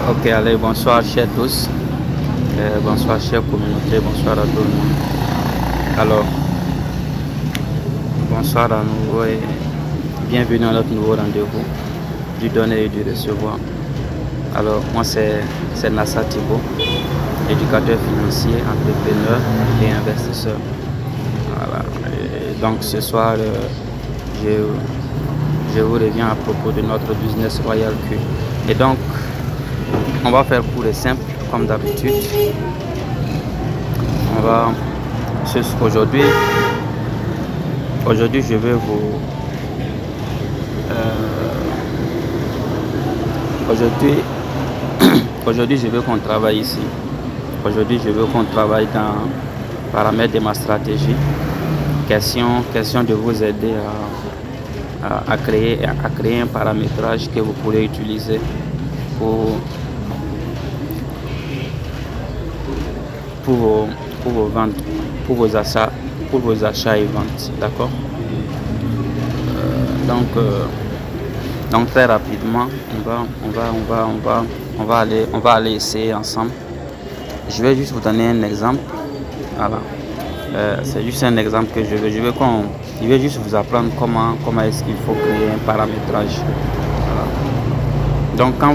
Ok, allez, bonsoir chers tous. Bonsoir chère communauté, bonsoir à tout le monde. Alors, bonsoir à nouveau et bienvenue à notre nouveau rendez-vous du donner et du recevoir. Alors, moi c'est Nassa Thibault, éducateur financier, entrepreneur et investisseur. Voilà. Et donc ce soir, je vous reviens à propos de notre business Royal Q. Et donc, on va faire court et simple comme d'habitude. Aujourd'hui je vais vous aujourd'hui je veux qu'on travaille ici. Aujourd'hui je veux qu'on travaille dans paramètres de ma stratégie. Question de vous aider à créer un paramétrage que vous pourrez utiliser pour vos ventes, pour vos achats et ventes, d'accord. Donc très rapidement, on va aller essayer ensemble. Je vais juste vous donner un exemple. Voilà. C'est juste un exemple que je vais juste vous apprendre comment est-ce qu'il faut créer un paramétrage. Voilà. Donc quand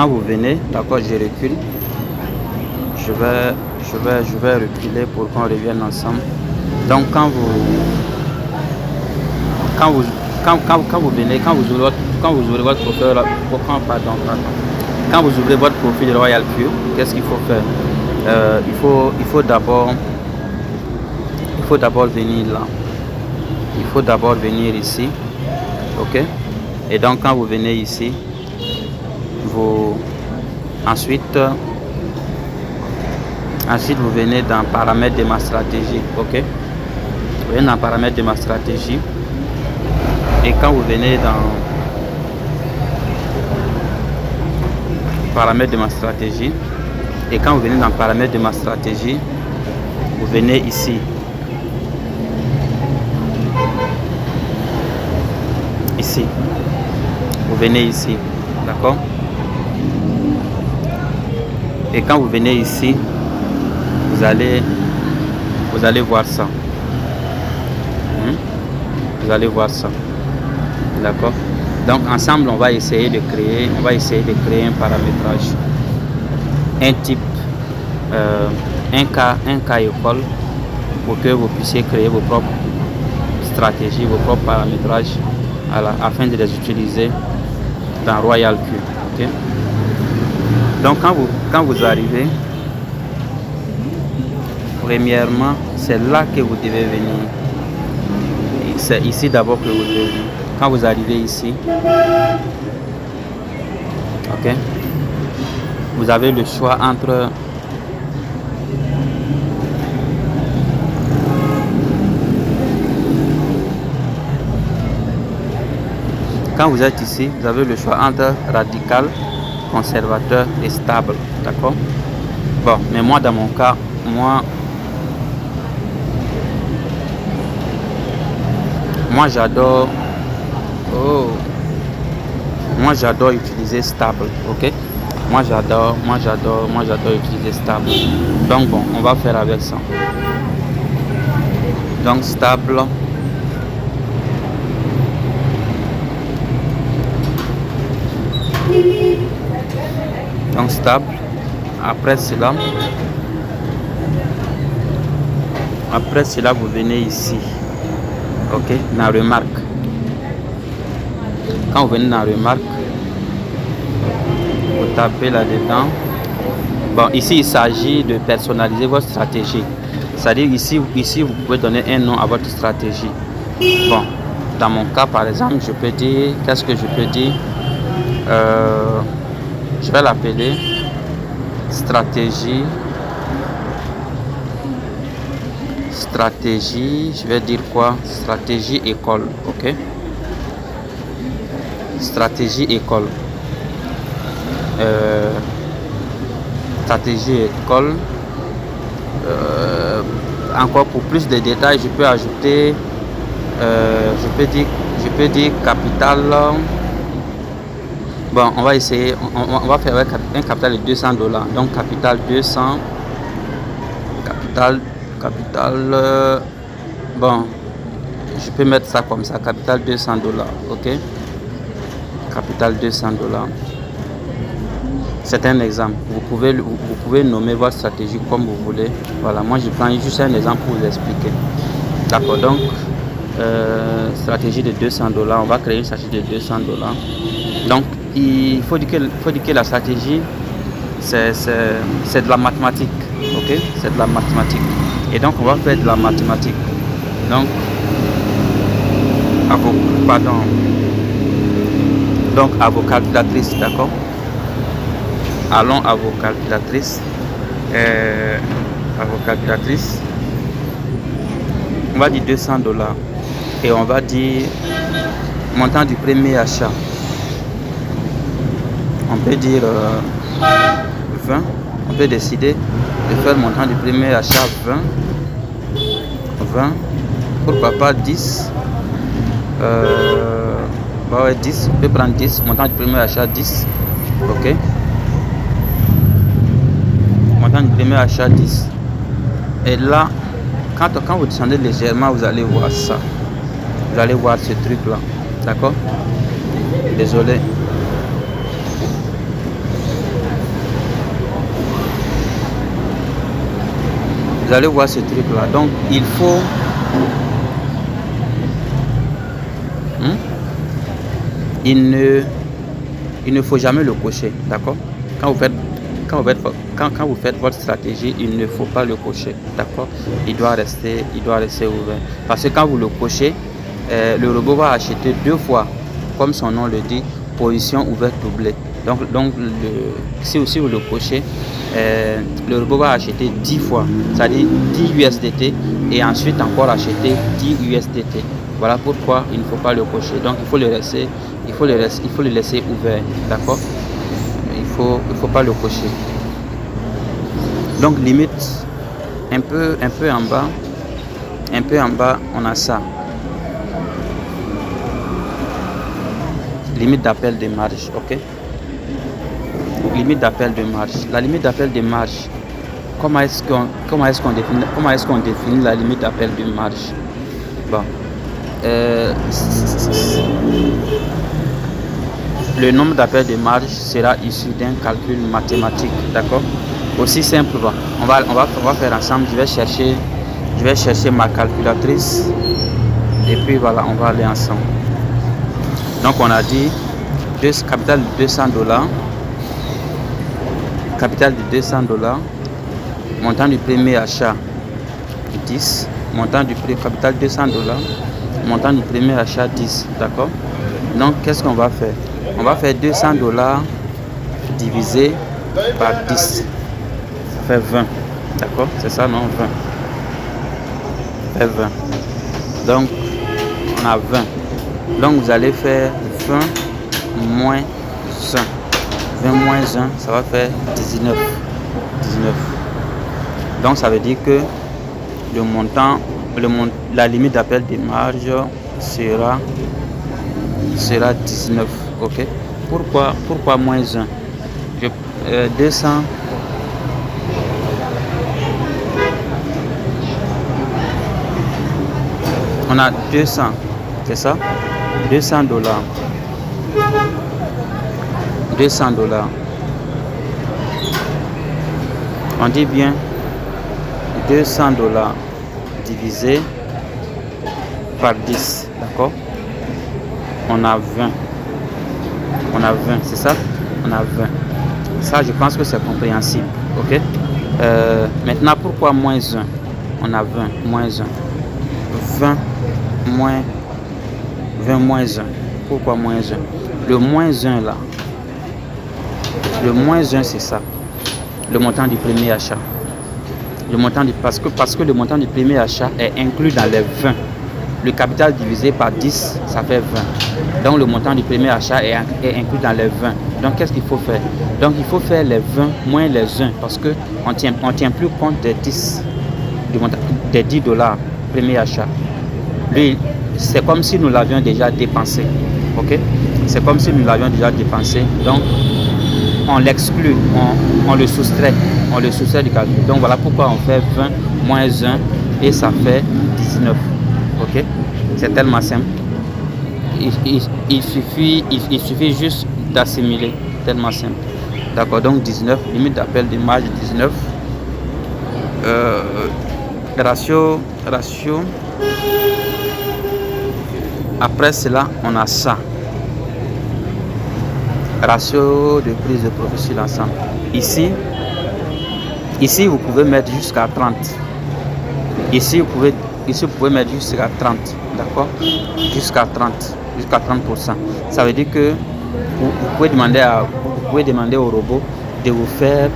vous venez, d'accord, je recule. Je vais reculer pour qu'on revienne ensemble. Donc quand vous venez, quand vous ouvrez votre profil, quand vous ouvrez votre profil Royal Q, qu'est-ce qu'il faut faire? Il faut d'abord venir là. Il faut d'abord venir ici, ok? Et donc quand vous venez ici, ensuite vous venez dans paramètres de ma stratégie, ok? Vous venez dans paramètres de ma stratégie. Et quand vous venez dans paramètres de ma stratégie, vous venez ici. Vous venez ici, d'accord? Et quand vous venez ici, vous allez voir ça. Vous allez voir ça. D'accord? Donc ensemble, on va essayer de créer un paramétrage. Un type, un cas école pour que vous puissiez créer vos propres stratégies, vos propres paramétrages afin de les utiliser dans Royal Q. Okay? Donc quand vous arrivez, premièrement, c'est là que vous devez venir. C'est ici d'abord que vous devez venir. Quand vous arrivez ici, ok, vous avez le choix entre quand vous êtes ici, vous avez le choix entre radical, conservateur et stable, d'accord. Bon, mais moi dans mon cas, moi j'adore utiliser stable, ok. Moi j'adore utiliser stable. Donc bon, on va faire avec ça. Donc stable. Donc stable. Après cela, vous venez ici. Ok, dans remarque. Quand vous venez dans remarque, vous tapez là-dedans. Bon, ici il s'agit de personnaliser votre stratégie. C'est-à-dire ici vous pouvez donner un nom à votre stratégie. Bon, dans mon cas par exemple, je peux dire, qu'est-ce que je peux dire? Je vais l'appeler stratégie, je vais dire quoi? Stratégie école, ok? Stratégie école. Stratégie école. Encore pour plus de détails, je peux ajouter, je peux dire capital. Bon, on va essayer, on va faire avec un capital de 200 dollars. Donc, capital 200, bon, je peux mettre ça comme ça, capital 200 dollars, ok? Capital 200 dollars. C'est un exemple. Vous pouvez nommer votre stratégie comme vous voulez. Voilà, moi je prends juste un exemple pour vous expliquer. D'accord, donc, stratégie de 200 dollars. On va créer une stratégie de 200 dollars. Donc, il faut dire que la stratégie, c'est de la mathématique. Ok, c'est de la mathématique. Et donc, on va faire de la mathématique. Donc, à vos calculatrices, d'accord? Allons à vos calculatrices. On va dire 200 dollars. Et on va dire montant du premier achat. On peut dire 20. On peut décider de faire le montant du premier achat 20. Pourquoi pas 10? 10. On peut prendre 10. Montant du premier achat 10. Ok. Montant du premier achat 10. Et là, quand vous descendez légèrement, vous allez voir ça. Vous allez voir ce truc là. D'accord? Désolé. Vous allez voir ce truc là. Donc il faut il ne faut jamais le cocher. D'accord? Quand vous faites votre stratégie, il ne faut pas le cocher. D'accord? Il doit rester ouvert. Parce que quand vous le cochez, le robot va acheter 2 fois, comme son nom le dit, position ouverte doublée. Donc si aussi vous le cochez, le robot va acheter 10 fois, c'est-à-dire 10 USDT et ensuite encore acheter 10 USDT. Voilà pourquoi il ne faut pas le cocher. Donc il faut le laisser ouvert. D'accord? Il faut pas le cocher. Donc limite un peu en bas, on a ça. Limite d'appel de marge, ok? Limite d'appel de marge. La limite d'appel de marge. Comment est-ce qu'on définit la limite d'appel de marge? Bon. Le nombre d'appels de marge sera issu d'un calcul mathématique, d'accord? Aussi simple, on va faire ensemble. Je vais chercher ma calculatrice et puis voilà, on va aller ensemble. Donc on a dit capital de 200 dollars, capital de 200 dollars, montant du premier achat 10, capital 200 dollars, montant du premier achat 10, d'accord? Donc qu'est-ce qu'on va faire? On va faire 200 dollars divisé par 10, ça fait 20, d'accord? C'est ça, non? 20, ça fait 20. Donc on a 20. Donc vous allez faire 20 moins 1. 20 moins 1, ça va faire 19. Donc ça veut dire que la limite d'appel des marges sera 19. Ok? Pourquoi moins 1? 200. On a 200, c'est ça? 200 dollars. 200 dollars. On dit bien 200 dollars divisé par 10, d'accord? On a 20. C'est ça? On a 20. Ça, je pense que c'est compréhensible, ok? Maintenant, pourquoi moins 1? On a 20 moins 1. 20 moins 1. Pourquoi moins 1? Le moins 1 là. Le moins 1, c'est ça. Le montant du premier achat. Parce que le montant du premier achat est inclus dans les 20. Le capital divisé par 10, ça fait 20. Donc le montant du premier achat est inclus dans les 20. Donc qu'est-ce qu'il faut faire? Donc il faut faire les 20 moins les 1 parce qu'on tient plus compte des 10 dollars premier achat. Lui, c'est comme si nous l'avions déjà dépensé. Ok? c'est comme si nous l'avions déjà dépensé. Donc, on l'exclut, on le soustrait du calcul. Donc, voilà pourquoi on fait 20 moins 1 et ça fait 19. Ok? C'est tellement simple. Il suffit juste d'assimiler. Tellement simple. D'accord? Donc, 19, limite d'appel de marge 19. Ratio. Après cela, on a ça. Ratio de prise de profit sur l'ensemble. Ici, vous pouvez mettre jusqu'à 30. Ici, vous pouvez mettre jusqu'à 30. D'accord? Jusqu'à 30%. Ça veut dire que vous pouvez demander au robot de vous faire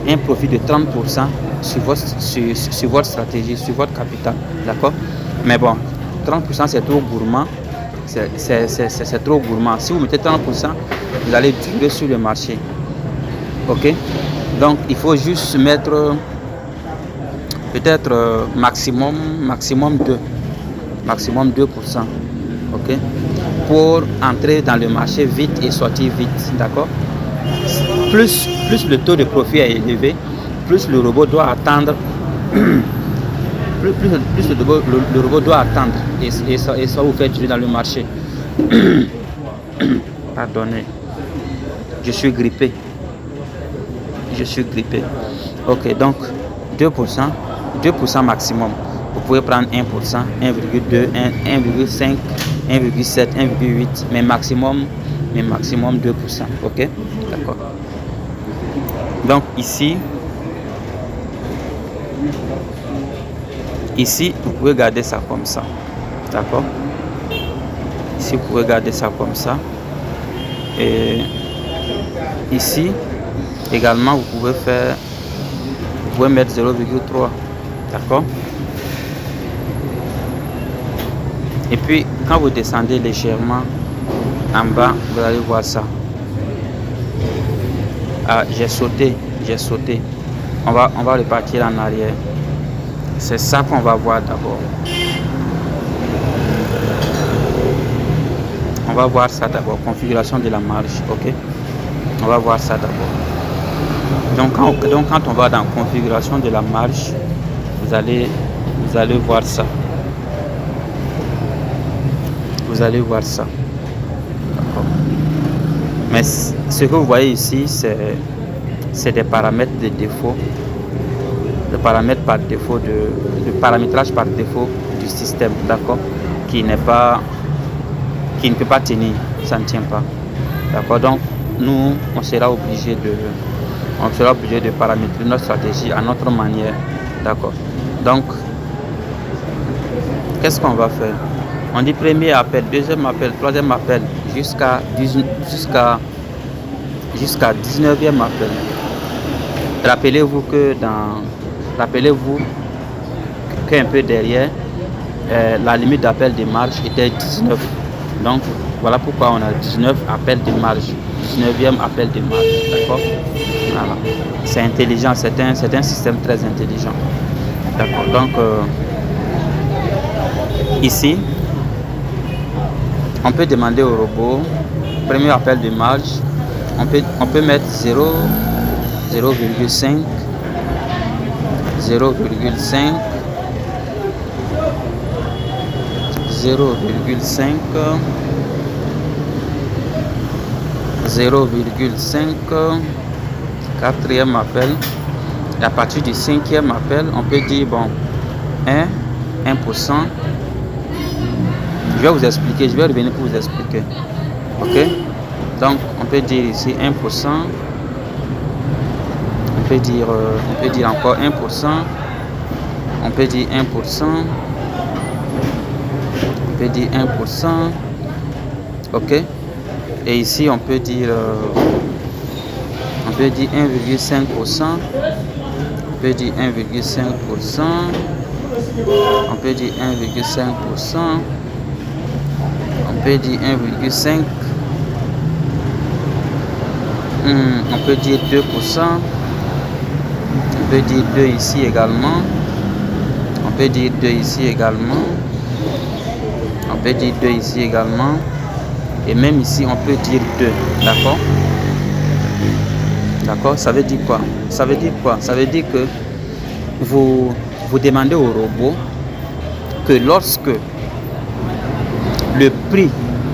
un profit de 30% sur votre stratégie, sur votre capital. D'accord? Mais bon, 30% c'est trop gourmand. C'est trop gourmand. Si vous mettez 30%, vous allez durer sur le marché. Ok? Donc il faut juste mettre peut-être maximum 2%. Ok? Pour entrer dans le marché vite et sortir vite. D'accord? Plus le taux de profit est élevé, plus le robot doit attendre. plus le robot doit attendre et ça vous fait durer dans le marché. Pardonnez, je suis grippé. Ok, donc 2% maximum. Vous pouvez prendre 1%, 1,2, 1,5, 1,7, 1,8, mais maximum 2%. Ok, d'accord. Donc ici, vous pouvez garder ça comme ça. D'accord? Ici, vous pouvez garder ça comme ça. Et ici, également, vous pouvez mettre 0,3. D'accord? Et puis, quand vous descendez légèrement en bas, vous allez voir ça. Ah, j'ai sauté. On va repartir en arrière. C'est ça qu'on va voir d'abord. On va voir ça d'abord. Configuration de la marge. Ok? On va voir ça d'abord. Donc quand on va dans configuration de la marge, vous allez voir ça. Vous allez voir ça. D'accord. Mais ce que vous voyez ici, c'est des paramètres de défaut. Le paramètre par défaut de paramétrage par défaut du système, d'accord, qui ne peut pas tenir, ça ne tient pas, d'accord. Donc nous on sera obligé de paramétrer notre stratégie à notre manière, d'accord. Donc qu'est-ce qu'on va faire? On dit premier appel, deuxième appel, troisième appel, jusqu'à 19e appel. Rappelez-vous qu'un peu derrière, la limite d'appel de marge était 19. Donc, voilà pourquoi on a 19 appels de marge. 19e appel de marge. D'accord? Voilà. C'est intelligent. C'est un système très intelligent. D'accord? Donc, ici, on peut demander au robot, premier appel de marge, on peut mettre 0,5, 0,5, 0,5, quatrième appel. Et à partir du cinquième appel, on peut dire bon, 1%. Je vais vous expliquer, je vais revenir pour vous expliquer. Ok? Donc, on peut dire ici 1%. On peut dire encore 1%. On peut dire 1%. On peut dire 1%. Ok? Et ici, on peut dire 1,5%. On peut dire 1,5%. On peut dire 1,5%. On peut dire 1,5. On peut dire 2%. On peut dire 2 ici également. On peut dire 2 ici également. On peut dire 2 ici également. Et même ici, on peut dire 2. D'accord? D'accord? Ça veut dire quoi? Ça veut dire quoi? Ça veut dire que vous demandez au robot que lorsque le prix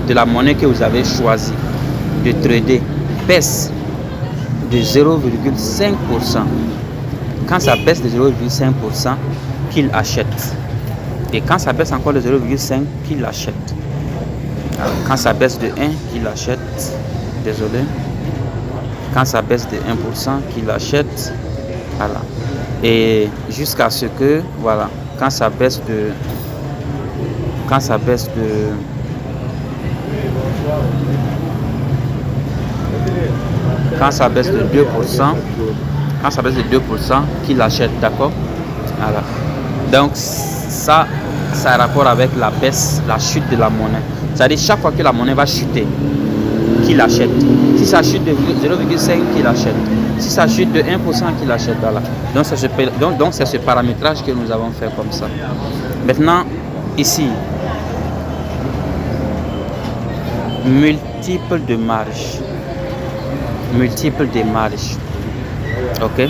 de la monnaie que vous avez choisi de trader baisse de 0,5%, quand ça baisse de 0,5%, qu'il achète. Et quand ça baisse encore de 0,5%, qu'il achète. Alors, quand ça baisse de 1%, qu'il achète. Désolé. Quand ça baisse de 1%, qu'il achète. Voilà. Et jusqu'à ce que, voilà, quand ça baisse de 2%, qu'il achète, d'accord? Voilà. Donc ça a rapport avec la baisse, la chute de la monnaie. C'est-à-dire chaque fois que la monnaie va chuter, qu'il achète. Si ça chute de 0,5, qu'il achète. Si ça chute de 1%, qu'il achète. Voilà. Donc c'est ce paramétrage que nous avons fait comme ça. Maintenant, ici, multiple de marge. Multiple de marge. Ok?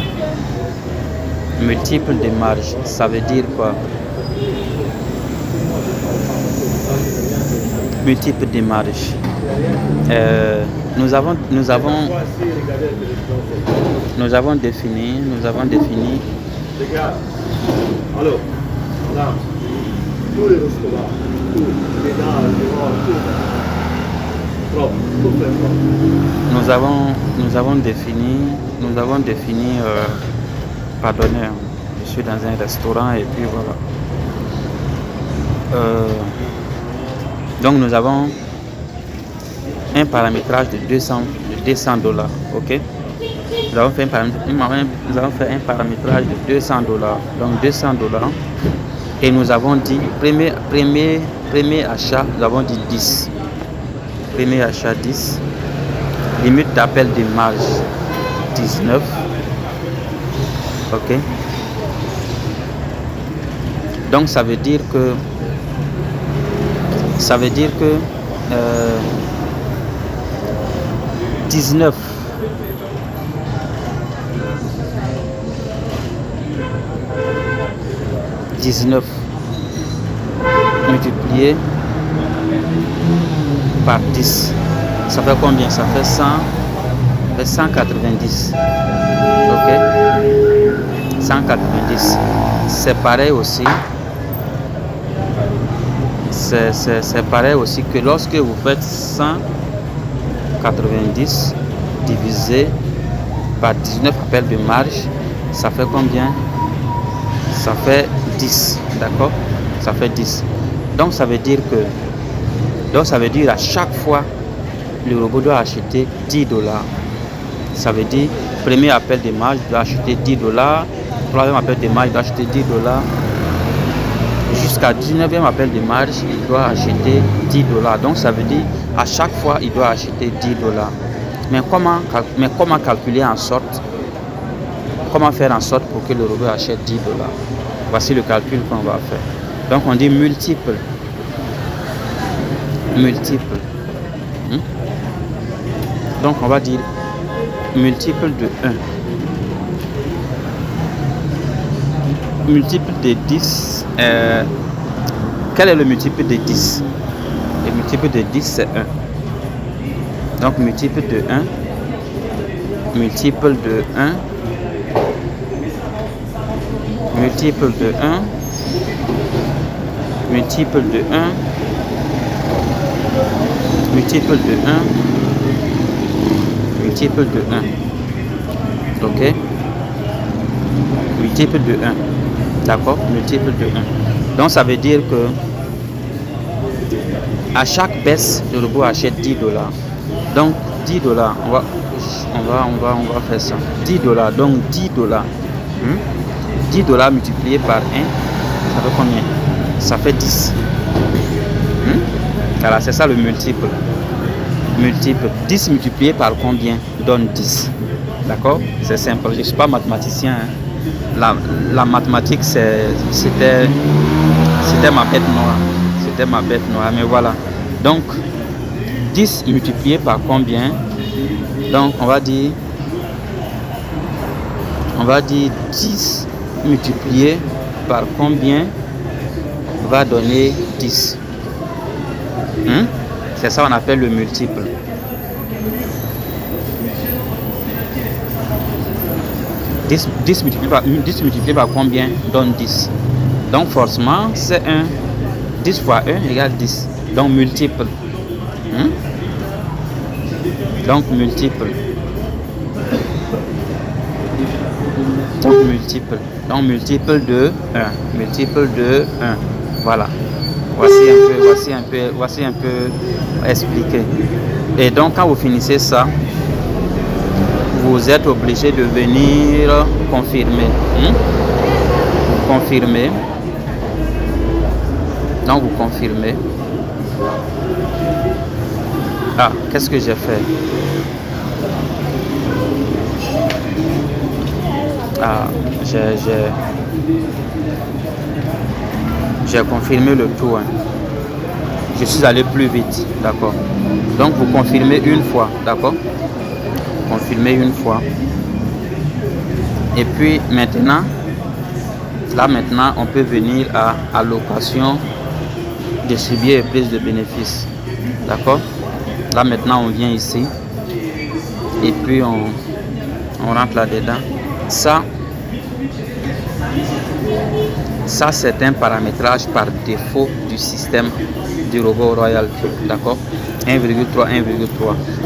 Multiple de marge. Ça veut dire quoi? Multiple de marge. Nous avons défini. Nous avons défini. Pardonnez, je suis dans un restaurant et puis voilà. Donc nous avons un paramétrage de 200 $. Ok, nous avons fait un paramétrage de 200 $. Donc 200 $. Et nous avons dit premier achat, nous avons dit 10. Premier achat 10. Limite d'appel de marge 19. Ok. Donc ça veut dire que 19 multiplié par 10, ça fait combien? Ça fait 190. Ok, 190. C'est pareil aussi. C'est pareil aussi que lorsque vous faites 190 divisé par 19 appels de marge, ça fait combien? Ça fait 10. D'accord? Ça fait 10. Donc ça veut dire à chaque fois le robot doit acheter 10 $. Ça veut dire premier appel de marge doit acheter 10 $, troisième appel de marge doit acheter 10 $, jusqu'à 19e appel de marge il doit acheter 10 $. Donc ça veut dire à chaque fois il doit acheter 10 $. Mais comment calculer comment faire en sorte pour que le robot achète 10 $? Voici le calcul qu'on va faire. Donc on dit multiple. Donc on va dire multiple de 1. Multiple de 10. Quel est le multiple de 10? Le multiple de 10 c'est 1. Donc multiple de 1. Multiple de 1. Multiple de 1. Multiple de 1. Multiple de 1. Multiple de 1. Ok. Multiple de 1. D'accord. Multiple de 1. Donc ça veut dire que à chaque baisse le robot achète 10 $. Donc 10 $. On va faire ça. 10 $. Donc 10 $. 10 $ multiplié par 1, ça fait combien? Ça fait 10. Voilà, c'est ça le multiple. 10 multiplié par combien donne 10. D'accord? C'est simple. Je ne suis pas mathématicien. Hein. La mathématique, c'était ma bête noire. C'était ma bête noire. Mais voilà. Donc, 10 multiplié par combien? Donc on va dire 10 multiplié par combien va donner 10. C'est ça qu'on appelle le multiple. « 10 multiplié par combien donne 10. Donc forcément c'est 1. 10 fois 1 égale 10. Donc multiple. Donc multiple. Donc multiple de 1. Multiple de 1. Voilà. Voici un peu expliqué. Et donc quand vous finissez ça, vous êtes obligé de venir confirmer. Vous confirmez. Donc vous confirmez. Ah, qu'est-ce que j'ai fait? Ah, j'ai confirmé le tout. Je suis allé plus vite, d'accord. Donc vous confirmez une fois, d'accord. Confirmez une fois. Et puis maintenant, on peut venir à allocation, distribuer et prise de bénéfices, d'accord. Là maintenant on vient ici et puis on rentre là dedans. Ça c'est un paramétrage par défaut du système du robot Royal Cube, d'accord. 1,3.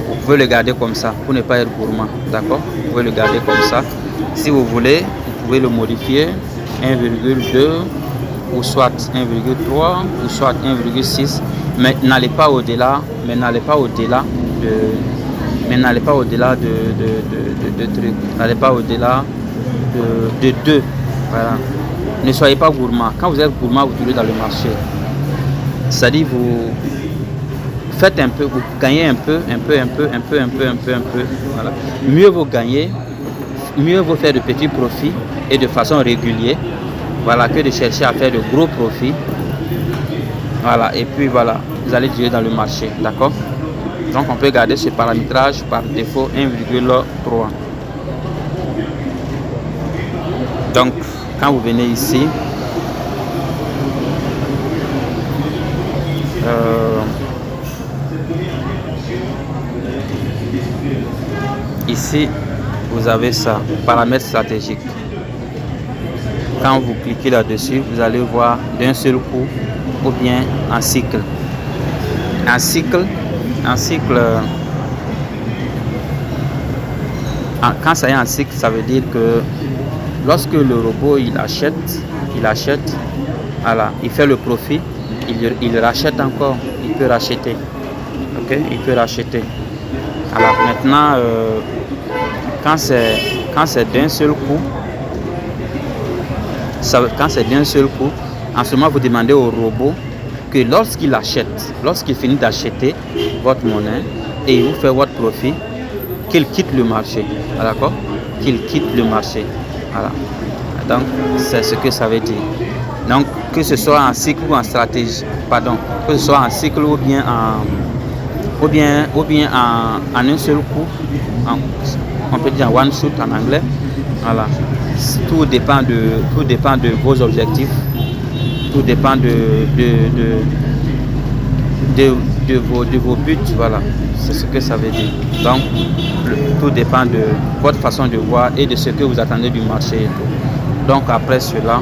Vous pouvez le garder comme ça pour ne pas être gourmand, d'accord. Vous pouvez le garder comme ça. Si vous voulez, vous pouvez le modifier 1,2 ou soit 1,3 ou soit 1,6, mais n'allez pas au-delà, de trucs. N'allez pas au-delà de 2. Voilà. Ne soyez pas gourmand. Quand vous êtes gourmand, vous trouvez dans le marché. C'est-à-dire vous faites un peu, vous gagnez un peu. Voilà. Mieux vous gagnez, mieux vous faire de petits profits et de façon régulière. Voilà, que de chercher à faire de gros profits. Voilà, et puis voilà, vous allez durer dans le marché, d'accord. Donc on peut garder ce paramétrage par défaut 1,3. Donc quand vous venez ici, ici vous avez ça, paramètres stratégiques. Quand vous cliquez là-dessus, vous allez voir d'un seul coup ou bien en cycle. Quand ça est en cycle, ça veut dire que lorsque le robot il achète, voilà, il fait le profit, il rachète encore, il peut racheter. Ok, il peut racheter. Alors maintenant, quand c'est d'un seul coup, en ce moment vous demandez au robot que lorsqu'il finit d'acheter votre monnaie et il vous fait votre profit, qu'il quitte le marché. D'accord? Qu'il quitte le marché. Voilà. Donc c'est ce que ça veut dire. Donc que ce soit en cycle ou en stratégie, que ce soit en cycle ou bien en un seul coup, on peut dire one shot en anglais. Voilà. Tout dépend de vos objectifs. Tout dépend de vos buts. Voilà. C'est ce que ça veut dire. Donc tout dépend de votre façon de voir et de ce que vous attendez du marché. Donc après cela,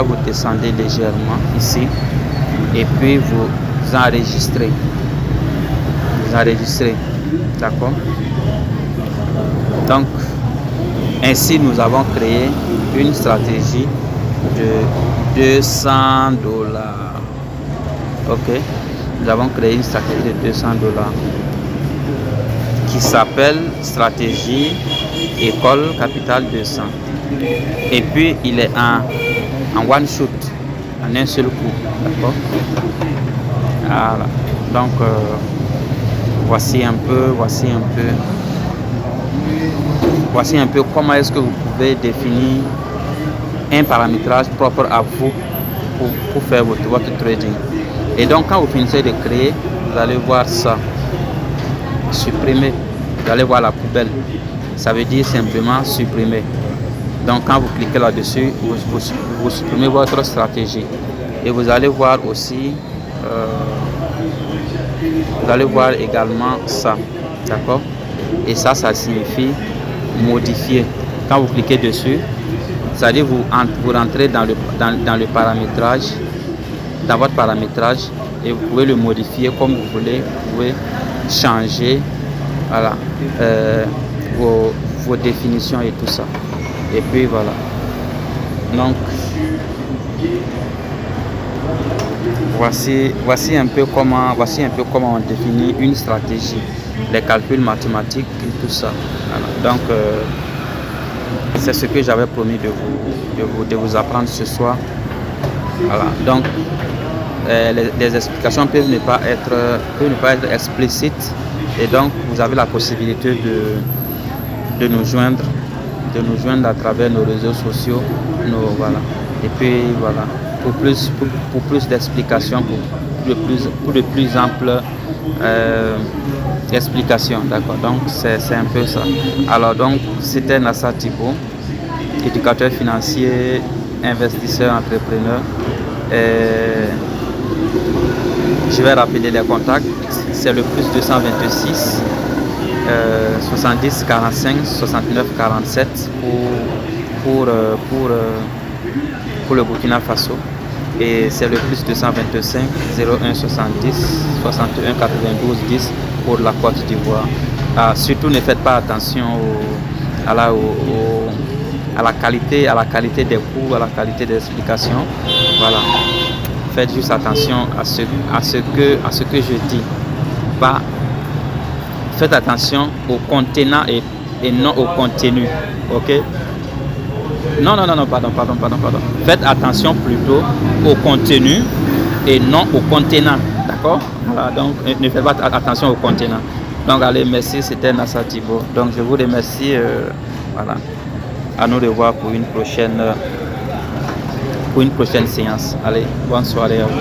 vous descendez légèrement ici et puis vous enregistrez. D'accord. Donc ainsi nous avons créé une stratégie de $200. Ok, nous avons créé une stratégie de $200 qui s'appelle stratégie école capital 200 et puis il est en one shot, en un seul coup. D'accord. Voilà. Donc voici un peu comment est-ce que vous pouvez définir un paramétrage propre à vous pour faire votre trading. Et donc quand vous finissez de créer, vous allez voir ça, supprimer, vous allez voir la poubelle, ça veut dire simplement supprimer. Donc quand vous cliquez là-dessus, vous supprimez votre stratégie. Et vous allez voir aussi, vous allez voir également ça, d'accord? Et ça signifie modifier. Quand vous cliquez dessus, c'est-à-dire vous rentrez dans le paramétrage, dans votre paramétrage, et vous pouvez le modifier comme vous voulez. Vous pouvez changer, voilà, vos définitions et tout ça. Et puis voilà. Donc voici un peu comment on définit une stratégie, les calculs mathématiques et tout ça. Voilà. Donc c'est ce que j'avais promis de vous apprendre ce soir. Voilà. Donc les explications peuvent ne pas être explicites, et donc vous avez la possibilité de nous joindre à travers nos réseaux sociaux, voilà. Et puis voilà, pour plus d'explications, pour de plus amples explications, d'accord. Donc c'est un peu ça. Alors donc c'était Nassar Thibault, éducateur financier, investisseur, entrepreneur. Je vais rappeler les contacts. C'est le plus 226 70 45 69 47 pour le Burkina Faso, et c'est le plus 225 01 70 61 92 10 pour la Côte d'Ivoire. Surtout ne faites pas attention à la qualité des cours, à la qualité des explications. Voilà. Faites juste attention à ce que je dis. Faites attention au contenant et non au contenu. Ok? Non, pardon. Faites attention plutôt au contenu et non au contenant. D'accord? Voilà, donc ne faites pas attention au contenant. Donc allez, merci, c'était Nassar Thibault. Donc je vous remercie. Voilà. À nous revoir pour une prochaine séance. Allez, bonne soirée à vous.